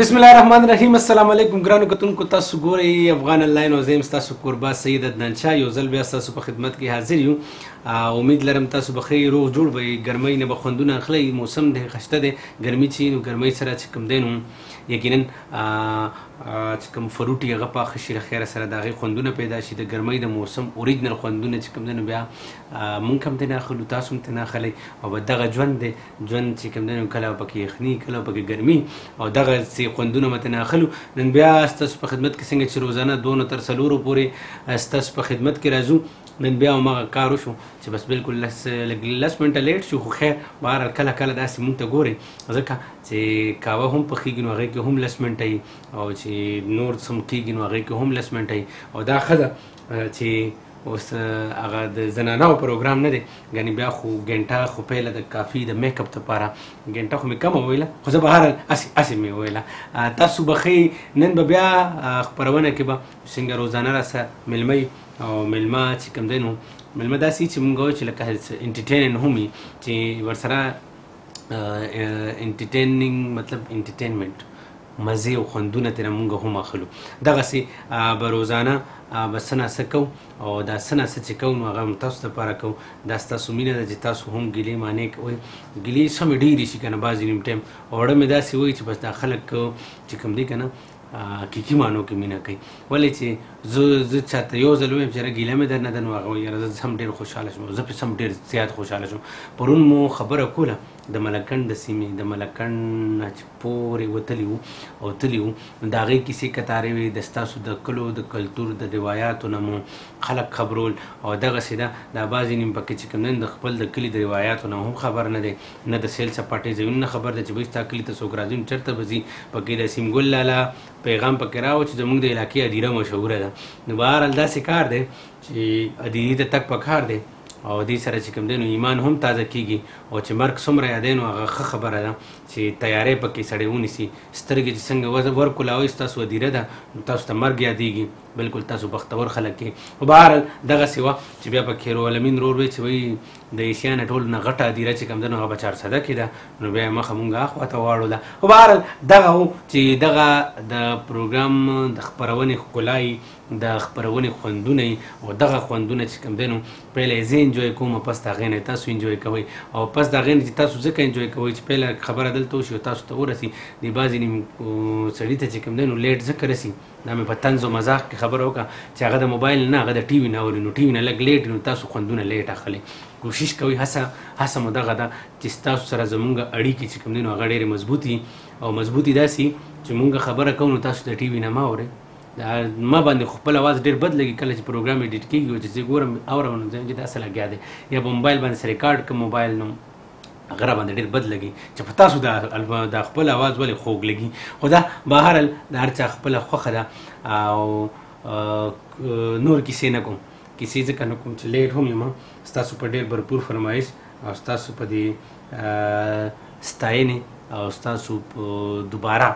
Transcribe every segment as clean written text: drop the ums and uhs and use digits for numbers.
بسم الله الرحمن الرحیم. السلام علیکم ګرانو کتونکو، تاسو ګورئ افغان آنلاین او زه یم ستاسو کوربه سید عدنان شاه. یو ځل بیا ستاسو په خدمت کې حاضر یو. امید لرم تاسو به ښه روغ جوړ به یې. ګرمۍ نه به خوندونه اخلئ. موسم دی خشته دی، ګرمي چې نو ګرمۍ سره چې کوم دی نو یقینا چې کوم فروټ یې هغه پاخه شي له خیره سره د هغې خوندونه پیدا شي. د ګرمۍ د موسم اوریجنل خوندونه چې کوم دی نو بیا مونږ هم ترې نه اخلو، تاسو هم ترې نه اخلئ. او به دغه ژوند دی، ژوند چې کوم دی نو کله پکې یخني، کله پکې ګرمي، او دغه خوندونه مته نه اخلو. نن بیا ستاسو په خدمت کې څنګه چې روزانه 2 نه تر 4 پورې ستاسو په خدمت کې راځو. نن بیا هماغه کار وشو چې بس بالکل لس منټه لیټ شو، خو خیر بهرحال کله کله داسې مونږ ته ګورئ، ځکه چې قهوه هم پخېږي نو هغې کې هم 10 منټه وي، او چې نور څه کېږي نو هغې کې هم 10 منټه وي. او دا ښه ده چې اوس هغه د زنانهو پروګرام نه دی، ګنې بیا خو ګنټه خو پیله د کافي د میک اپ دپاره ګنټه خو مې کمه وویله، خو زه بهرحال هسې مې وویله. تاسو به ښې نن به بیا خپرونه کې به څنګه روزانه راسه میلمه او میلمه چې کوم دی نو میلمه داسې چې مونږ وایو چې لکه انټرټینن هم وي، چې ورسره انټرټیننګ مطلب انټرټینمنټ مزې او خوندونه ترې مونږ هم اخلو. دغسې به روزانه به څه نه څه کوو، او دا څه نه څه چې کوو نو هغه هم تاسو دپاره کوو. دا ستاسو مینه ده چې تاسو هم ګیلې معنی کوئ. ګیلې سمې ډېرې شي که نه، بعضې نیم ټایم اوړه مې داسې وایي چې بس دا خلک چې کوم دی که نه کیکي معنو کې مینه کوي. ولې چې زه چاته یو ځل ویم چې یاره ګیله مې درنه ده، نو هغه وایي یاره زه هم ډېر خوشحاله شوم، زه پسې هم ډېر زیات خوشحاله شوم. پرون مو خبره کوله د ملکنډ د سیمې، د ملکنډ نه چې پورې وتلي وو او تلي وو، نو د هغې کیسې کتارې وې، د ستاسو د کلو د کلتور د روایاتو نه مو خلک خبرول. او دغسې ده دا بعضې نیم پکې چې کوم دی د خپل د کلي د روایاتو نه هم خبر نه دی، نه د سیل سپاټې ځایونو نه خبر دی چې بهی ستا کلي ته څوک راځي نو چېرته به ځي. پکې د سیمګل لالا پیغام پکې راوړ چې زموږ د علاقې هدیره مشهوره ده. نو بهرحال داسې کار دی چې هدیرې ته تګ پکار دی، او دې سره چې کوم دی نو ایمان هم تازه کېږي. او چې مرګ څومره یادی نو هغه ښه خبره ده چې تیاری پکې سړی ونیسي. سترګې چې څنګه ورکولاوئ ستاسو هدیره ده نو تاسو ته مرګ یادېږي. بالکل تاسو بختور خلک کې. خو بهرحال دغسې وه چې بیا په خیرالمین رور وی چې وایي د ایشیا نه ټول نه غټه هدیره چې کوم ده نو هغه په 400 کې ده، نو بیا یې مخه مونږ هخوا ته واړوله. خو بهرحال دغه و چې دغه د پروګرام د خپرونې ښکلا یي، د خپرونې خوندونه یي، او دغه خوندونه چې کوم دی نو پهله یې زه انجوی کوم، پس د هغې نه تاسو انجوی کوئ. او پس د هغې نه چې تاسو ځکه انجوی کوئ چې پهله خبره دلته وشي او تاسو ته ورسي، د بعضې نیم سړي ته چې کوم دی نو لیټ ځکه رسي. دا مې په طنز او مزاح کې خبره وکړه چې هغه د موبایل نه، هغه د ټي وي نه اوري، نو ټي وي نه لږ لیټ نو تاسو خوندونه لیټ اخلئ. کوشش کوئ، هڅه مو دغه ده چې ستاسو سره زمونږ اړیکې چې کوم دی نو هغه ډېرې مضبوطي، او مضبوطي داسې چې مونږ خبره کوو نو تاسو د ټي وي نه مه اورئ. ما باندې خو خپل اواز ډېر بد لګي کله چې پروګرام ایډیټ کېږي، او چې زه ګورم اورم نو زه چې دا څه لګیا دی، یا په موبایل باندې سره ریکارډ کړم موبایل نو هغه را باندې ډېر بد لګي چې په تاسو د خپل اواز ولې خوږ لګي. خو دا بهرحال د هر چا خپله خوښه ده. او نور کیسې نه کوم، کیسې ځکه نه کوم چې لیټ هم یم. ستاسو په ډېر بھرپور فرمایش او ستاسو په دې ستاینې او ستاسو په دوباره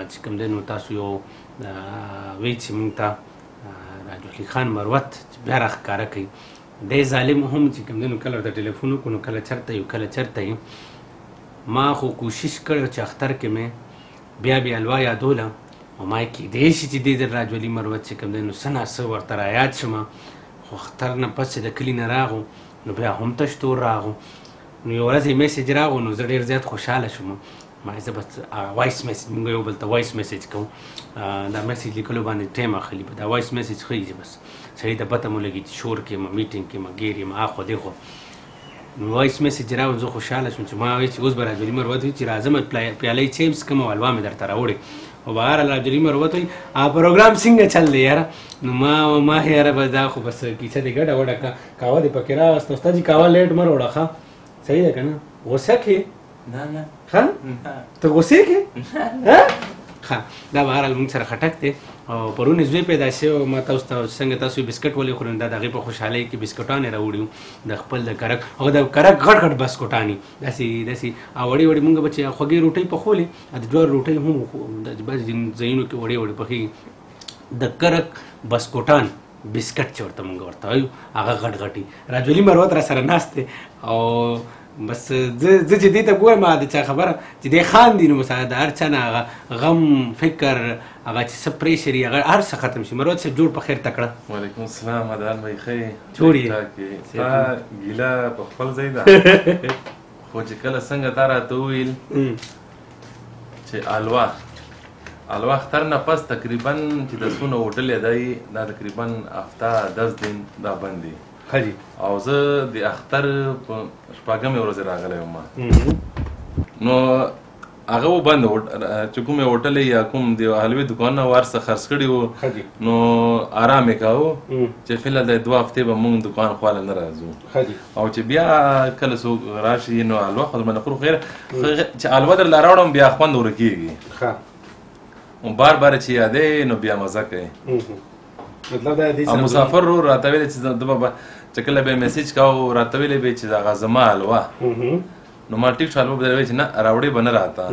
چې کوم دی نو تاسو یو وایي چې مونږ ته راجو علي خان مروت چې بیا راښکاره کوي. دی ظالم هم چې کوم دی نو کله ورته ټلیفون وکړو نو کله چېرته یو کله چېرته یې. ما خو کوشش کړی چې اختر کې مې بیا الوا یادوله، او ما یې کیدی شي چې دې ځل راجو علي مروت چې کوم دی نو څه نه څه ورته رایاد شمه. خو اختر نه پس چې د کلي نه راغو نو بیا هم تش تور راغو، نو یو ورځ یې میسج راغو نو زه ډېر زیات خوشحاله شوم. ما زه بس وایس میسج، مونږ یو بل ته وایس میسج کوو، دا میسج لیکلو باندې ټایم اخلي، په دا وایس میسج ښیي چې بس سړي ته پته مو لګي چې شور کې یم، میټینګ کې یم، ګیر یم، اخوا دېخوا. نو وایس میسج راغو، زه خوشحاله شوم چې ما وایي چې اوس به راجو علي مروت وایي چې راځم پیاله یې چیمس کوم او حلوا مې درته راوړې. او بهرحال راجو علي مروت وایي پروګرام څنګه چل دی یاره؟ نو ما یاره بس دا خو بس کیسه دې ګډه وډه قهوه دې پکې راوسته. استاد جي قهوه لیټ مه راوړه، ښه صحیح ده که نه؟ غوسه کې نه ښه ته غوسې کې ښه. دا بهرحال مونږ سره خټک دی. او پرون زوی پیدا شوی او ما تاسو ته څنګه تاسو بسکټ ولې خورئ، دا د هغې په خوشحالۍ کې بسکټان یې راوړي وو، د خپل د کرک، او د کرک غټ غټ بسکټان یې داسې وړې وړې مونږ به چې خوږې روټۍ پخولې، د جوار روټۍ هم بعضې ځایونو کې وړې وړې پخېږي. د کرک بسکټان بسکټ چې ورته مونږ ورته وایو هغه غټ غټي. راجو علي مروت را سره ناست دی او بس زه چې دې ته ګورم د چا خبره چې دی خاندي نو مثلا د هر چا نه هغه غم فکر هغه چې څه پریشر یې هغه هر څه ختم شي. مراد صاحب جوړ په خیر تکړه. وعلیکم السلام عدالت بھائی ښه یې؟ جوړ یې. تا ګیله په خپل ځای ده خو چې کله څنګه تا راته وویل چې الوا اختر نه پس تقریبا چې د څونه هوټل یې دی دا تقریبا هفته 10 دن دا بند دي او زه د اختر په شپږمې ورځې راغلی وم نو هغه و بند چې کومې هوټل یا کوم د حلوي دوکان نه ور څه خرڅ کړي وو نو آرام یې کاوه چې فعلا د 2 هفتې به مونږ دوکان خواله نه راځو او چې بیا کله څوک راشي نو الوا خو باندې خو خیر چې الوا در راوړم بیا خوند ورکېږي بار چې یادې نو بیا مزه کوي. مطلب دا دی مسافر رو راته ویل چې د بابا چې کله به میسج کاو راته ویل به چې دا غزما الوا نو ما ټیک شالو به چې نه راوړې بنه راته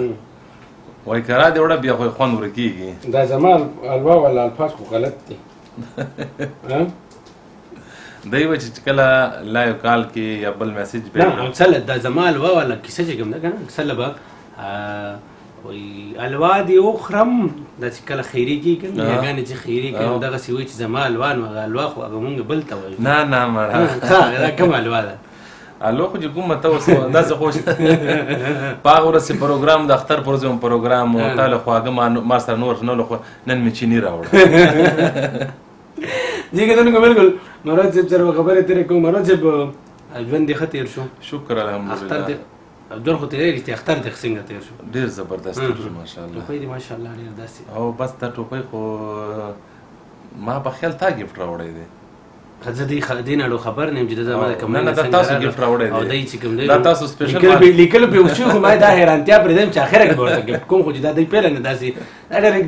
وای کرا دې وړه بیا خو خوان ورکیږي دا زما الوا ولا الفاظ خو غلط دي دی و چې کله لایو کال کې یا بل میسج به نه اصل دا زما الوا ولا کیسه چې کوم دا کنه اصل به وای الوا دی اخرم د چې کله خیری کې کنه یګانې چې خیری کې دغه سی وای چې زما الوا نو الوا خو هغه مونږ بل ته وای نه مړه دا کوم الوا ده الو خو چې کوم ته اوس انداز خوش پاغ ورسې پروګرام د اختر پروګرام پروګرام او تعالی خواګه ما سره نور نه لخوا نن می چینی راوړ دیګه نن بالکل مراد چې سره خبره ترې کوم مراد چې ژوند دې خطر شو شکر الحمدلله عبدال خو تیرې چې اختر د څنګه تیر شو ډیر زبردست شو ماشاءالله ټوپۍ دې ماشاءالله ډیر داسې او بس دا ټوپۍ خو ما په خیال تا گیفت راوړی دی زه دې نه خبر نه یم چې دا زما د کوم نه دا تاسو گیفت راوړی دی او دای چې کوم دی دا تاسو سپیشل لیکل به وشو خو ما دا حیرانتیا پرې دم چې اخره کې ورته گیفت کوم خو دا دای پیل نه داسې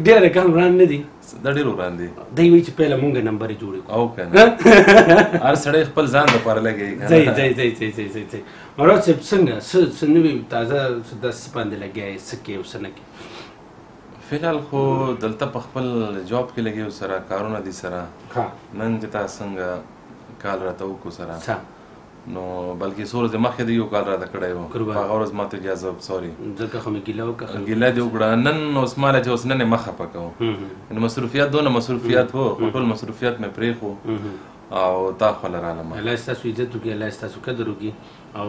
ډېر کم وران نه دي دا ډېر وران دي دای وی چې پیل مونږ نمبر جوړ او کنه هر سړی خپل ځان لپاره لګي زي مراد چې څنګه نوې تازه د سپاند لګي سکه وسنه کې فعال خو دلته په خپل جاب کې لګي سره کارونه دي سره نن چې تاسو څنګه کال راته وکړو سره نو بلکې سورز مخکې دی یو کال راته کړی و هغه ورځ ماته اجازه سوري ځکه خو مې ګیله دی وکړه نن اوس ماله چې اوس نن مخه پکاو نو مصروفیات دونه مصروفیات وو ټول مصروفیات مې پرېښو او تا خو لرالم الله ستاسو عزت وکړي الله ستاسو قدر وکړي او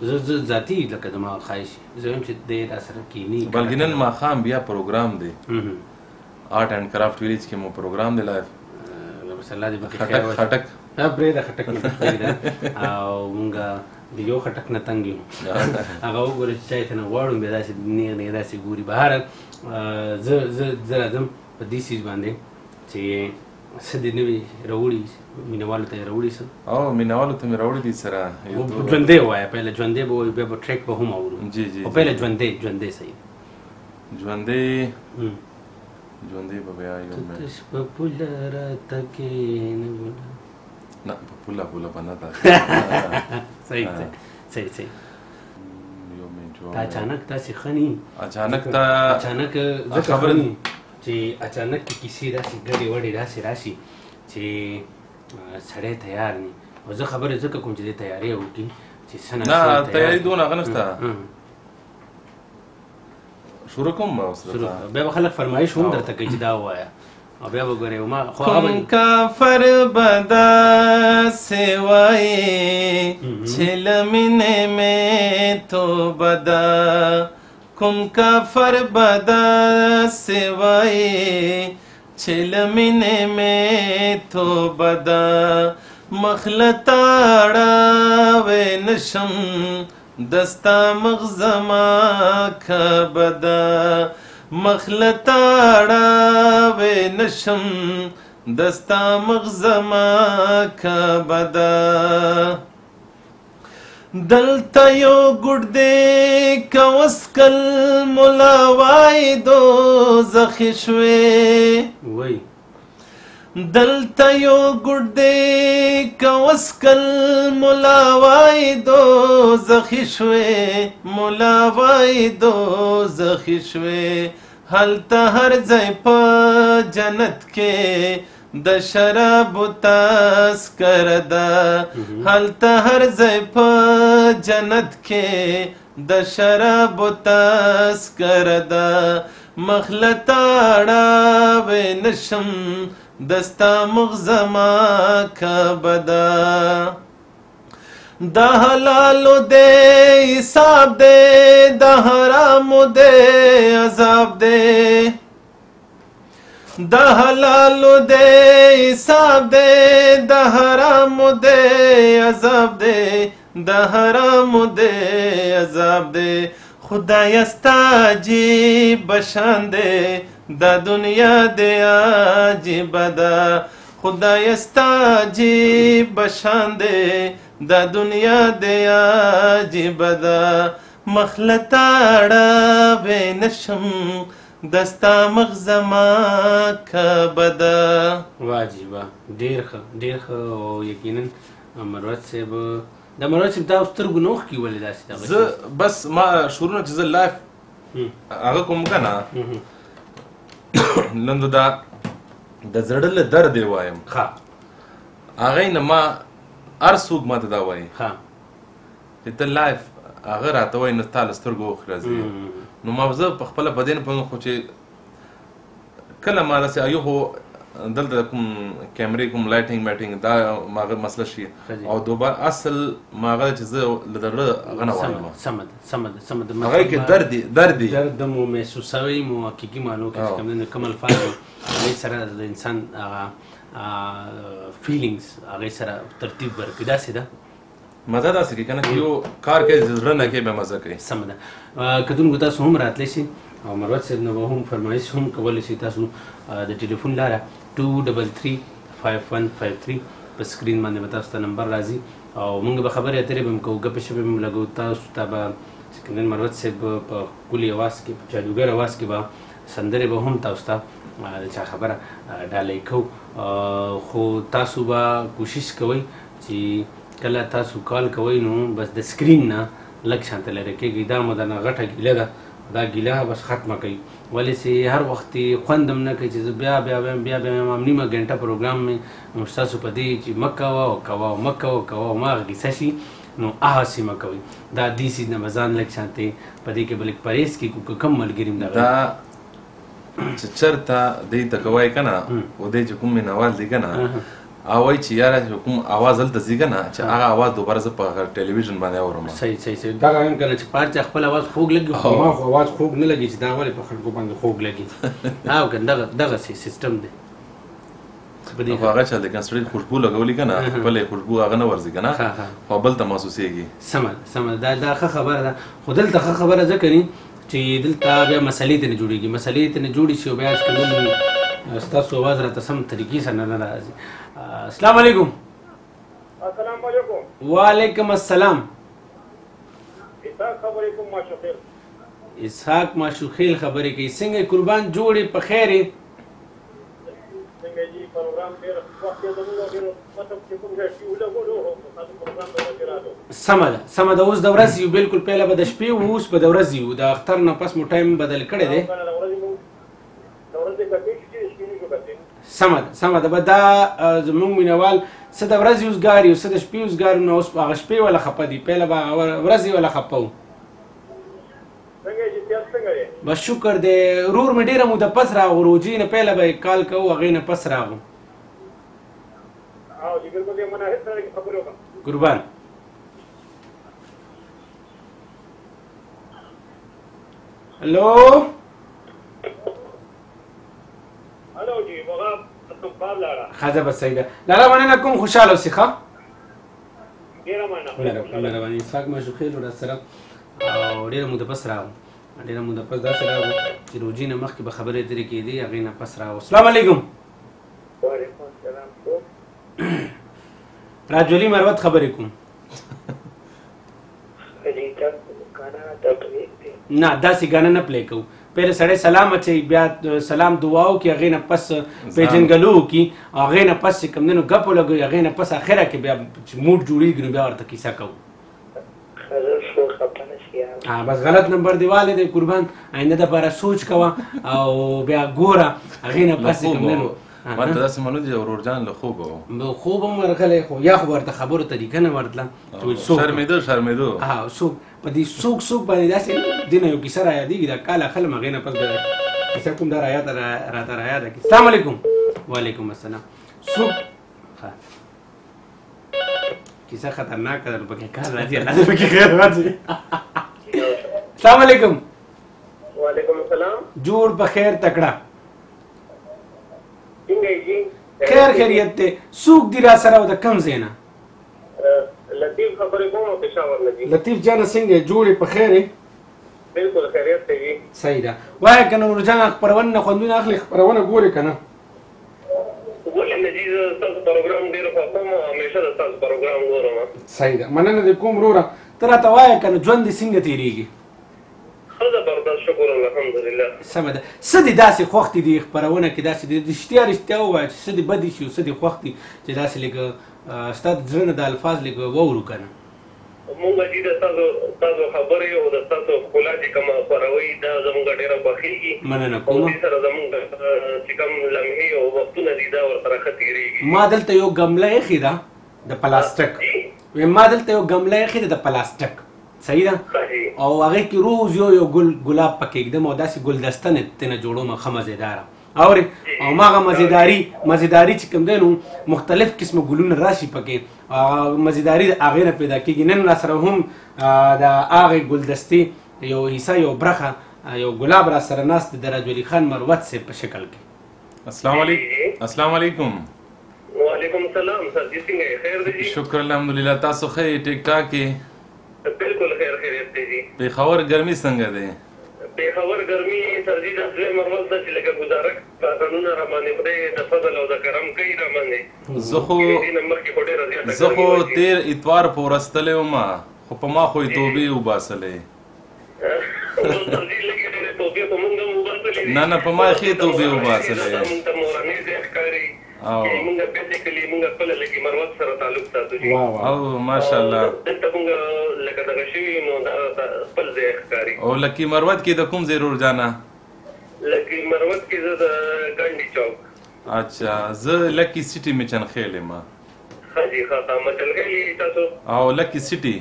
زه ذاتي لکه زما خواهش زه هم چې دی را سره کینی بلکې نن ماښام بیا پروګرام دی آرټ اینډ کرافټ ویلیج کې مو پروګرام دی لایف بس الله دې پکې خیر وکړي خټک پرېږده خټک نه پرېږده او مونږ د یو خټک نه تنګ یو هغه وګوره چې چای ته نه غواړم بیا داسې نیغ داسې ګوري بهر زه راځم په دې سیز باندې چې څه دې نوي راوړي مینوالو ته یې راوړي څه او مینوالو ته مې راوړي دي سره ژوندی ووایه پهله ژوندی به وایي بیا به ټریک به هم اورو جی او پهله ژوندی صحیح ژوندی به بیا یو تش په پوله راته کښېنه نه په پوله به نه ده صحیح تا اچانک داسې ښه ني اچانک ځکه ښه ني چې اچانک کې کیسې داسې ګډې وډې داسې راشي چې سړی تیار ني او زه خبرې ځکه کوم چې دې تیارې وکړي چې څه نه تیاري دونه هغه نشته شروع کوم ما اوس بیا به خلک فرمایش هم درته کوي چې دا ووایه او بیا به ګورې ما خو کوم کافر به داسې وایي چې له مینې مې توبه ده کوم کافر به داسې وایي چې له مینې مې توبه ده مخ له تاړه وی نشم دستا مغزما کبدا مخلطاړه وی نشم دستا مغزما کبدا دلته یو ګډ دی کوسکل مولا وای دو زخی شوي وای دلته یو ګډ دی کوسکل مولا وای دو زخی شوي مولا وای دو زخی شوي هلته هر ځای په جنت کې د شرابو تذکره ده هلته هر ځای په جنت کې د شرابو تذکره ده مخلته اړاوې نشم دستا مغزه ما کعبه ده د حلالو دی حساب دی د حرامو دی عذاب دی د حلالو دی حساب دی د حرامو دی عذاب دی د حرامو دی عذاب دی خدای ستا عجیب شان دی دا دنیا دی عجیبه ده خدای ستا عجیب شان دی دا دنیا دی عجیبه ده مخلته اړاوې نشم دستا مغزه ما کعبه ده. واجبه ډېر ښه ډېر ښه او یقینا مروت صاحب د مروت صاحب دا سترګو نه اوښکې ولې داسې دغه زه بس ما شروع چې زه لایف هغه کوم که نه لنډو دا د زړه له درد یې وایم ښه هغې نه ما هر څوک ما ته دا وایي ښه چې ته لایف هغه راته وایي نه ستا له سترګو اوښکې راځي نو ما زه په خپله په دې نه پوهېږم خو چې کله ما داسې ایو خو دلته کوم کیمرې کوم لایټینګ میټینګ دا ماغه مسله شي او دوباره اصل ماغه چې زه له زړه هغه نه وایم سمه ده هغې کې درد درد مو محسوسوئ مو حقیقي معنو کې چې کوم دی کوم الفاظ هغې سره د انسان هغه فیلینګز هغې سره ترتیب ورکړي داسې ده مزه داسې کوي که نه چې یو کار کوي زړه نه کوي بیا مزه کوي سمه ده کتونکو تاسو هم راتلی شئ او مروت صاحب نه به هم فرمایش هم کولی شئ تاسو د ټلیفون لاره 2335153 په سکرین باندې به تاسو ته نمبر راځي او موږ به خبرې اترې به هم کوو ګپې شپې به هم لګو تاسو ته به چې کوم دی مروت صاحب په ښکلي اواز کې په جادوګر اواز کې به سندرې به هم تاسو ته د چا خبره ډالۍ کوو خو تاسو به کوشش کوئ چې کله تاسو کال کوئ نو بس د سکرین نه لږ شانته لرې کېږي دا مو درنه غټه ګیله ده دا ګیله بس ختمه کوي ولې چې هر وخت خوند هم نه کوي چې زه بیا نیمه ګنټه پروګرام مې ستاسو په دې چې مه کوه او کوه او مه کوه کوه او ما هغه کیسه شي نو هغسې مه کوئ دا دې سیز نه به ځان لږ شانتې په دې کې به لږ پرهیز کړي که کم ملګري هم دا چې چېرته دې ته کوئ که نه و دې چې کوم مینهوال دی که نه او وایي چې یاره کوم اواز هلته ځي که نه چې هغه اواز دوباره زه په ټلویزیون باندې اورم صحیح دغه هم که نه چې په هر چا خپل اواز خوږ لګي خو ما خو اواز خوږ نه لګي چې دا ولې په خلکو باندې خوږ لګي او که دغسې سیسټم دی خو هغه چا د کنسټرټ خوشبو لګولي که نه خپلې خوشبو هغه نه ورځي که نه خو بل ته محسوسېږي سمه دا ښه خبره ده خو دلته ښه خبره ځکه ني چې دلته بیا مسلې ته نه جوړېږي مسلې ته نه جوړې شي او بیا چې ستاسو اواز راته سم طریقې سره نه راځي السلام علیکم السلام علیکم وعلیکم السلام اسحاق ماشوخیل خبرې کوي څنګه قربان جوړې په خیر یې سمه ده اوس د ورځې یو بلکل پهله به د شپې و اوس به د ورځې یو د اختر نه پس مو ټایم بدل کړی دی سمه ده به دا زموږ مینهوال څه د ورځې اوسګار یو څه د شپې اوسګار نو اوس هغه شپې وله خفه دي پهله به ورځې وله خفه وو بس شکر دی رور مې ډېره موده پس راغو روجې نه پهله به کال کوو هغې نه پس راغو قربان هلو ښځه به صحیح ده لاله مننه کوم خوشحاله اوسې ښه مهرباني اسحاق ماشوخیل ورځ سره او ډېره موده پس راغو ډېره موده پس داسې راغو چې روجې نه مخکې به خبرې اترې کېدې هغې نه پس راغو السلام علیکم راجولي مروت خبرې کوم نه داسې ګانه نه پلی کوو پهله سړی سلام اچوي بیا سلام دعا وکړي هغې نه پس پیژنګلو وکړي هغې نه پس چې کوم دی نو ګپ ولګوي هغې نه پس اخره کې بیا چې موډ جوړېږي نو بیا ورته کیسه کوو بس غلط نمبر دی والې دی قربان آینده دپاره سوچ کوه او بیا ګوره هغې نه پس چې کوم دی نو ما ته داسې منو چې ورور جان له خوبه و خوب هم ورغلی خو یا خو ورته خبرو طریقه نه ورتله شرمېدو څوک په دې څوک باندې داسې دې نه یو کیسه رایادېږي دا کال اخلم هغې نه پس به کیسه کوم دا راته رایاده کړي. السلام علیکم. وعلیکم السلام. څوک کیسه خطرناکه ده نو پکې کار راځي الله دې پکې خیر واچوي. السلام علیکم. وعلیکم السلام. جوړ په خیر تکړه څنګه یې جی؟ خیر خیریت دی. څوک دي را سره او د کوم ځای نه؟ لطیف خبرې کوم پېښور نه جی. لطیف جانه څنګه جوړې په خیر یې؟ بالکل خیریت دی جی. صحیح ده. وایه که نه نورجانه خپرونه نه خوندونه اخلي خپرونه ګورې که نه؟ ولې نه جی زه ستاسو پروګرام ډېر خوښوم او همیشه د ستاسو پروګرام ګورم. صحیح ده. مننه دې کوم وروره. ته راته وایه که نه ژوند دې څنګه تېرېږي؟ ښه زبردست شکر الحمدلله. سمه ده. څه دې داسې خوښ دي دې خپرونه کې داسې رښتیا ووایه چې څه دې بدې شي او څه دې خوښ دي چې داسې لږ ستا د زړه نه د الفاظ لږ واورو که نه. مونږ جی د ستاسو خبرې او د ستاسو ښکلا چې کومه خپروئ دا زموږ ډېره خوښېږي. مننه او کومه. دې سره زموږ چې کوم لمحې او وختونه دي دا ورسره ښه تېرېږي. ما دلته یو ګمله ایښې ده د پلاستیک. ما دلته یو ګمله ایښې ده د پلاستیک. صحیح ده. او هغې کې روز یو ګلاب پکې ږدم او داسې ګلدسته ترېنه جوړوم ښه مزېداره اورې. او هماغه مزېداري چې کوم دی نو مختلف قسمه ګلونه راشي پکې مزېداري د هغې نه پیدا کېږي. نن راسره هم د هغې ګلدستې یو حصه یو برخه یو ګلاب راسره ناست د راجولي خان مروت صاحب په شکل کې. السلام علیکم. وعلیکم السلام. سر جی څنګه یې؟ خیر دی جی؟ شکر الحمدلله. تاسو ښه یې؟ ټیک ټاک یې؟ بالکل خیریت دی جی. پېښور ګرمي څنګه دی؟ پېښور ګرمي سر جي دا دویم ورځ ده چې لکه ګزاره قانونونه راباندې خدای د فضل او د کرم کوي راباندې. زه خو تېر اتوار په ورځ تللی وم خو په ما خو یې توبې وباسلې. نه په ما یې ښې توبې وباسلې. او ماشاءالله. او لکی مروت کې د کوم ځای رور جانا؟ لکی مروت کې زه د ګاندي چوک. اچھا زه لکی سټي میچن خیل یم. حاجی ښه مچن خیل تاسو؟ او لکی سټي.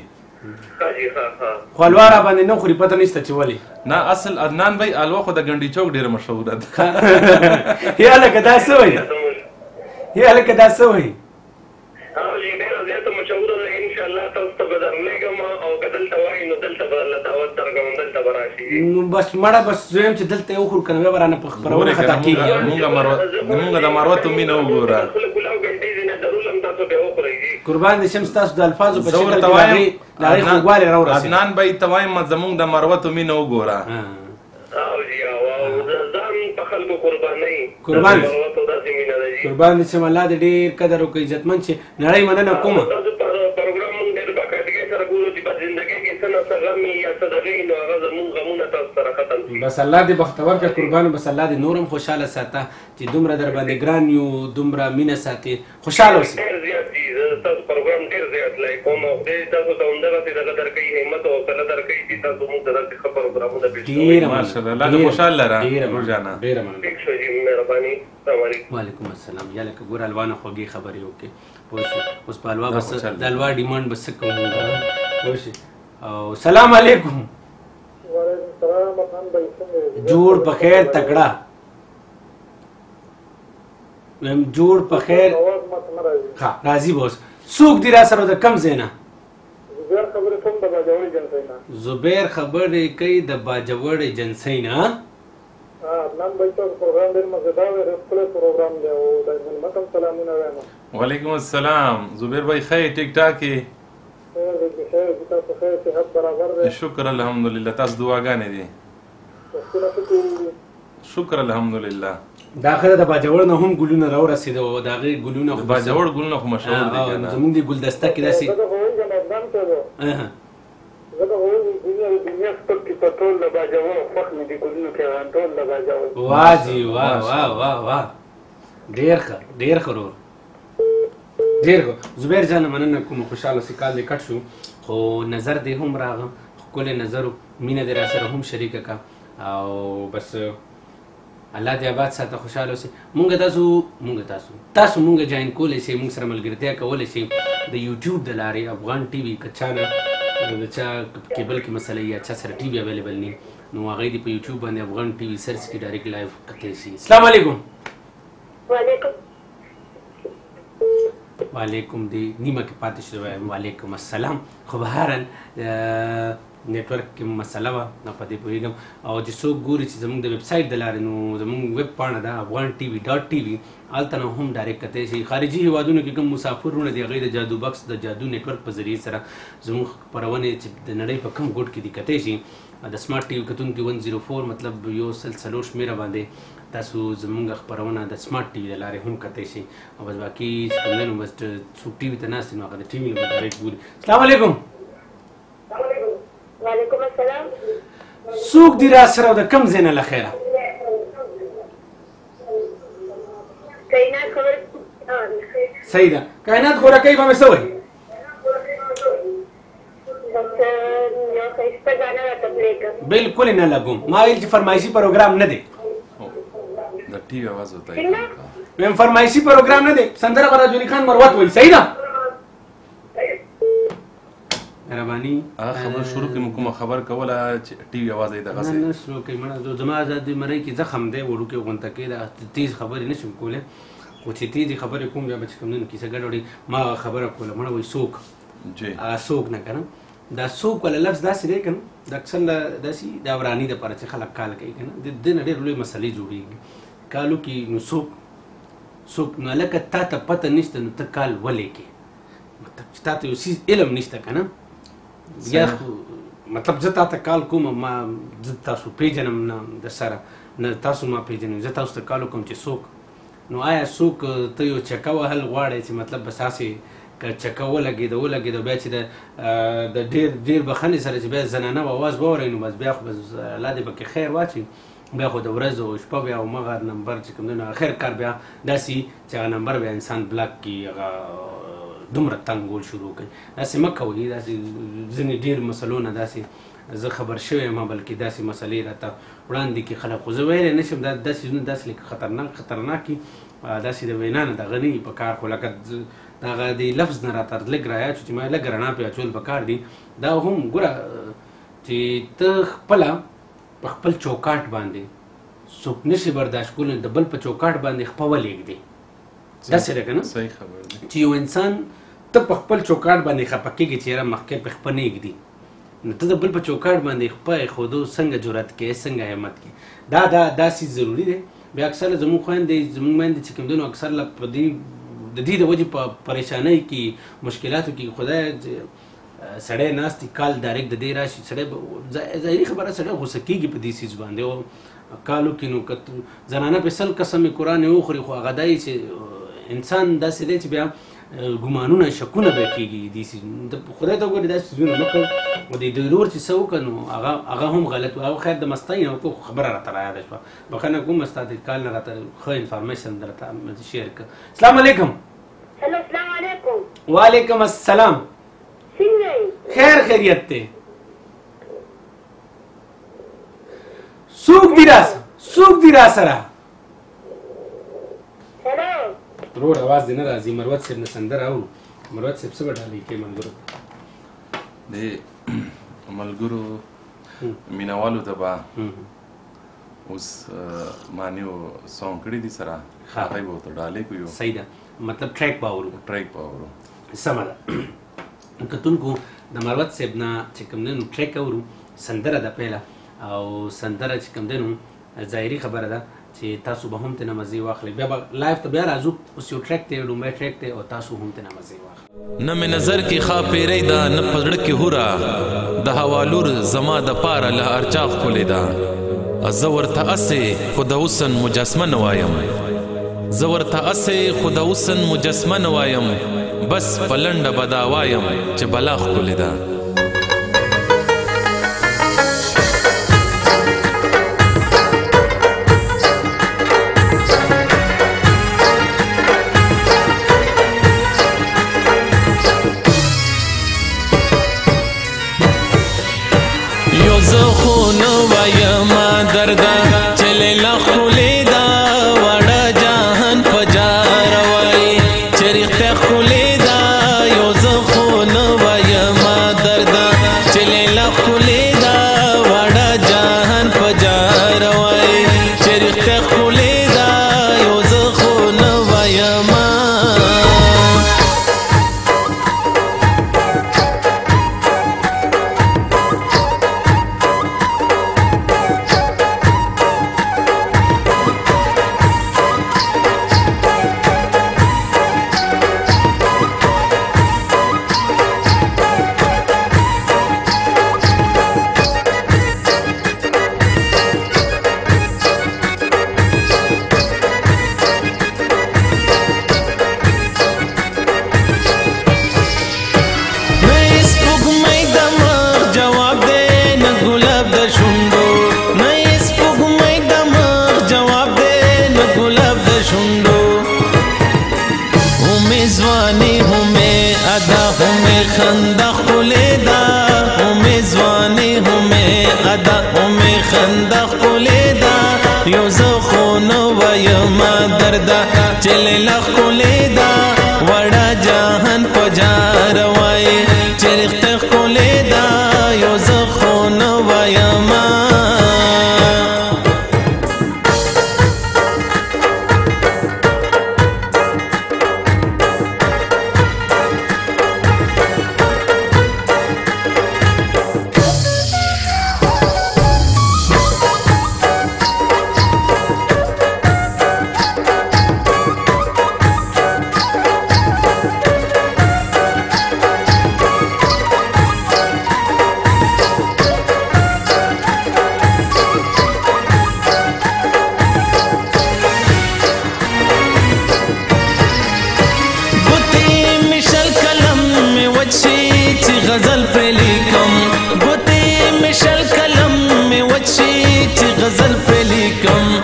حاجی ښه خو الوا را باندې نه خوري پته نشته چې ولې. نه اصل عدنان بھائی الوا خو د ګنډي چوک ډېره مشهوره ده. یا لکه دا څه وایي؟ یا لکه دا څه وایي؟ ډېره زیاته مشهوره ده. انشاءالله تاسو ته به درلیږم او که دلته وایي نو دلته به درله دعوت درکړم دلته به راشي. نو بس مړه بس زه یم چې دلته یې وخورو که نه بیا به رانه په خپرونه خطا کېږي. مونږ د مروتو مینه وګوره. قربان دې شم ستاسو د الفاظو په شکل کې د هغې خوږوالی راورسېد. عدنان بھائی ته وایم زمونږ د مروتو مینه وګوره. قربان دې شم الله دې ډېر قدر وکړي عزتمند چې نړۍ مننه کومه. بس الله دې بختور کړه قربان. بس الله دې نور هم خوشحاله ساته چې دومره در باندې ګران یو دومره مینه ساتي خوشحاله اوسئ. تاسو پروګرام ډېر زیات لایک کوم او خدای تاسو ته همدغسې دغه درکوي همت او حوصله درکوي چې تاسو موږ ته داسې ښه پروګرامونه پېښ کوئ. ماشاءالله الله دې خوشحال لره رور جانا. ډېره مننه. ټیک شو جي مهرباني. السلام علیکم. وعلیکم السلام. یا لکه ګوره الوا نه خوږې خبرې وکړې پوه شوې. اوس په الوا بس د الوا ډیمانډ به څه کوو پوه شوې. او سلام علیکم. وعلیکم السلام. جوړ په خیر تکړه ویم جوړ په خیر. ها راضي به اوس. څوک دي را سره د کوم ځای نه؟ زبیر خبرې کوي د باجوړ ایجنسۍ نه. وعلیکم السلام. زبیر بھائی ښه یې؟ ټیک ټاک یې؟ شکر الحمدلله. تاسو دعاګانې دي؟ شکر الحمدلله. دا خره د باجوړ نه هم ګلونه راورسېده او د هغې ګلونه د باجوړ ګلونه خو مشهور دي که نه؟ زموږ د ګلدسته کې داسې واه جي واه واه واه واه ډېر ښه ډېر ښه ورور ډېر ښه. زبیر جانه مننه کوم خوشحاله اوسې. کال دې کټ شو خو نظر دې هم راغه ښکلی نظر و مینه دې راسره هم شریکه کړه او بس الله دې آباد ساته خوشحاله اوسئ. تاسو مونږ جاین کولی شئ، مونږ سره ملګرتیا کولی شئ د یوټیوب د لارې. افغان ټي وي که چا نه د چا کیبل کې مسله یا چا سره ټي وي اویلیبل نه نو هغوی دې په یوټیوب باندې افغان ټي وي سرچ کړي، ډایرکټ لایف کتلی شي. السلام علیکم. وعلیکم دی نیمه کې پاتې شوی. وعلیکم السلام. خو بهرحال نیټورک کې مسله وه، نه په دې پوهېږم. او چې څوک ګوري چې زموږ د ویب سایټ د لارې نو زموږ ویب پاڼه ده afghan.tv.tv، هلته نه هم ډایرکټ کتلی شي. خارجي هېوادونو کې کوم مسافرونه دي هغوی د جادو بکس د جادو نیټورک په ذریعې سره زموږ خپرونې چې د نړۍ په کوم ګوټ کې دي کتلی شي. د سمارټ ټي وي کتونکي 104 مطلب 104 شمېره باندې تاسو زموږ خپرونه د سمارټ ټي وي د لارې هم کتلی شي. او بس باقي چې کوم دی نو بس څوک ټي وي ته ناست نو هغه د ټي وي نه به ډایرکټ ګوري. السلام علیکم. وعلیکم السلام. څوک دي را سره او د کوم ځای نه له خیره؟ کائنات خبر. صحیح ده. کائنات غورکۍ به مې څه وایي؟ بالکل نه لګوم. ما ویل چې فرمایشي پروګرام نه دی. د ټي وي اواز وته ویم فرمایشي پروګرام نه دی. سندره به راجوني خان مروت وایي. صحیح ده. مهرباني خبر شروع کې کومه خبر کوله چې ټي وي اواز یې دغسې نه شروع کوي. مړه زما د مرۍ کې زخم دی وړوکی غونته کې دا تیز خبرې نه شم کولی، خو چې تیزې خبرې کوم بیا به چې کوم کیسه ګډوډي ما خبره کوله. مړه وایي څوک څوک نه که نه دا څوک والا لفظ داسې دی که نه د اکثر داسې د وراني دپاره چې خلک کال کوي که نه د دې نه ډېر لوی مسلې جوړېږي. کالو کې نو څوک نو هلکه تا ته پته نشته نو ته کال ولې کې مطلب چې تا ته یو څیز علم نشته که نه یا مطلب زه تا ته کال کوم ما زه تاسو پیژنم نه د سره نه تاسو ما پیژنئ زه تاسو ته کال وکړم چې څوک نو آیا څوک ته یو چکه وهل غواړئ چې مطلب بس هسې که چکه ولګېده بیا چې د ډېر بخښنې سره چې بیا زنانه به اواز واورئ نو بس بیا خو بس الله دې پکې خیر واچوي. بیا خو د ورځ او شپه بیا همغه نمبر چې کوم دی نو خیر کار بیا داسې چې هغه نمبر بیا انسان بلاک کړي هغه دومره تنګول شروع کوي. داسې مه کوئ. داسې ځینې ډېر مسلو نه داسې زه خبر شوی یم بلکې داسې مسلې راته وړاندې کړي خلک خو زه ویلی نه شم دا داسې ځینې داسې لکه خطرناک دي داسې د وینا نه دغه نه وي په کار خو لکه دغه د لفظ نه راته لږ رایاد شو چې ما لږ رڼا پې اچول په کار دي. دا هم ګوره چې ته خپله په خپل چوکاټ باندې څوک نشي برداشت کولی د بل په چوکاټ باندې خپه ولېږدي. داسې ده که نه چې یو انسان ته په خپل چوکاټ باندې خفه کېږي چې یاره مخکې په خپه نه ږدي نو ته د بل په چوکاټ باندې خپه ایښودو څنګه جرأت کوې څنګه همت کوې. دا سیز ضروري دی. بیا اکثره زموږ میندې چې کوم دی نو اکثر په دې د دې د وجې په پریشانۍ کې مشکلاتو کې خدای سړی ناست دی کال ډایرکټ د دې راشي سړی ظاهري خبره سړی غوسه کېږي په دې څیز باندې او کالو کې نو که زنانه پې 100 قسمې قرآن یې وخوري خو هغه دا چې انسان داسې دی چې بیا ګمانونه شکونه به کېږي دې څیز خدای ته وګورې دا څیزونه مه کوه. او د ډېرور چې څه وکړه نو هغه هم غلط و. هغه خیر د مستۍ نه وکړو خبره راته رایاده شوه. بخښنه کوم ستا د کال نه راته ښه انفارمیشن درته شیر کړه. السلام علیکم. هلو السلام علیکم. وعلیکم السلام. څنګه یې؟ خیریت دی. څوک دی را سره؟ هلو ورور اواز دې نه راځي. مروت صاحب نه سندره اورو. مروت صاحب څه به ډالۍ کوي ملګرو د ملګرو مینهوالو ته به اوس ما نیو سونګ کړي دي سره هغه به ورته ډالۍ کوو. صحیح ده. مطلب ټریک به اورو. سمه ده. کتونکو د مروت صاحب نه چې کوم دی نو ټریک اورو سندره ده پیله او سندره چې کوم دی نو ظاهري خبره ده چې تاسو به هم ترنه مزې واخلئ. بیا به لایف ته بیا راځو. اوس یو ټریک دی لومړی ټریک دی او تاسو هم ترنه مزې واخلئ. نه مې نظر کې خوا پیری ده نه په زړه کې هوره د هوا لور زما د پاره له هر چا ښکلې ده. زه ورته هسې خو د حسن مجسمه نه وایم بس په لنډه به دا وایم چې بلا ښکلې ده. یو زه خو نه وایم درده چې لیلا ښکلې خنده ښکلې ده همې ځواني همې ادا همې خنده ښکلې ده یو زه خو نه ویمه درده چې لیلا ښکلې ده وړه جهان په جار وایي چې رښتیا ښکلې ده یو زه خو نه ویمه غزل پہ لیکم گوتے میں شل قلم میں وچی چی غزل پہ لیکم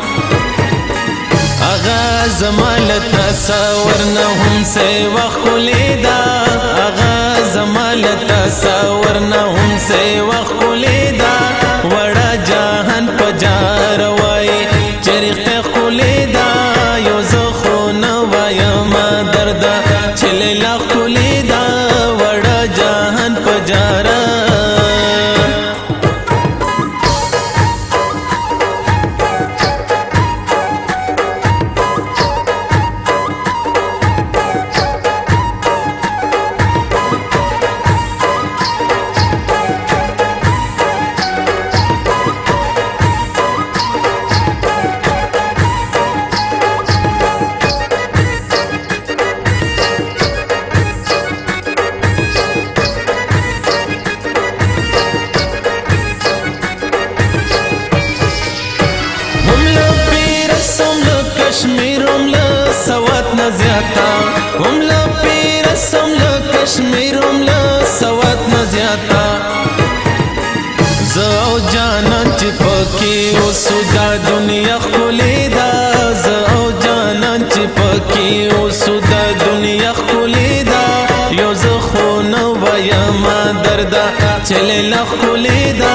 آغاز مالتا ساورنا ہم سے وخلیدا آغاز مالتا ساورنا ہم سے وخلیدا وڑا جہان پجار وائی چرخ خلیدا یو زخون وایما دردا چلیلا خلیدا وڑا جہان پجارا کشمیرم له سوات نه زیاته هم له پیرسم له کشمیرم له سوات نه زیاته زه او جانان چې پکې اوسو دا دنیا ښکلې ده زه او جانان چې پکې اوسو دا دنیا ښکلې ده یو زه خو نه ویمه درده چې لیلا ښکلې ده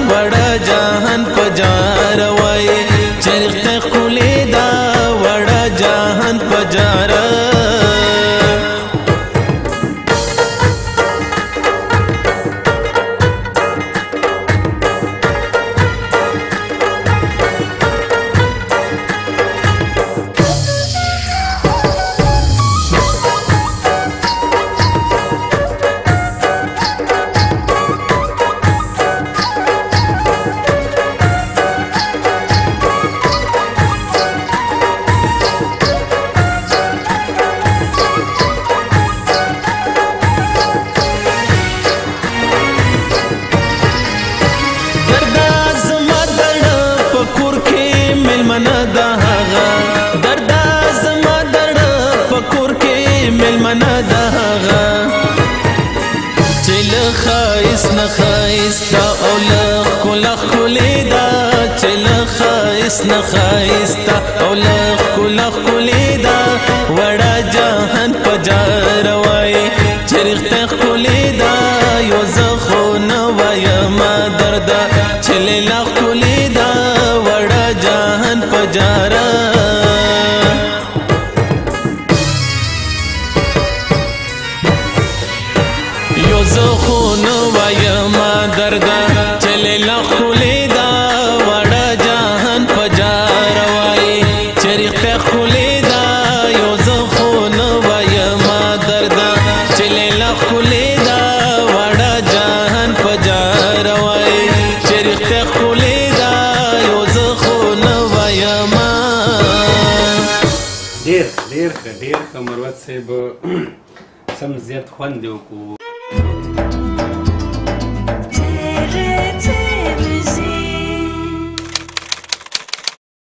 وړه جهان په جار وایي چې رښتیا ښکلې ده وڑا جہان پجارا خایستا او لخ کلخ کلیدا چل خایسنا خایستا او لخ کلخ کلیدا وڑا جہان پجار وائی چرخت کلیدا یو زخو نوایا ما دردا چل لخ کلیدا وڑا جہان پجارا یو زخو نوایا ما دردا چلے لخولی دا وڑا جہان پجار وائی چریخ خولی دا یو زخو نوایا ما دردا چلے لخولی دا وڑا جہان پجار وائی چریخ خولی دا یو زخو نوایا ما ډیر مروت صاحب سم زیات خوند وکړو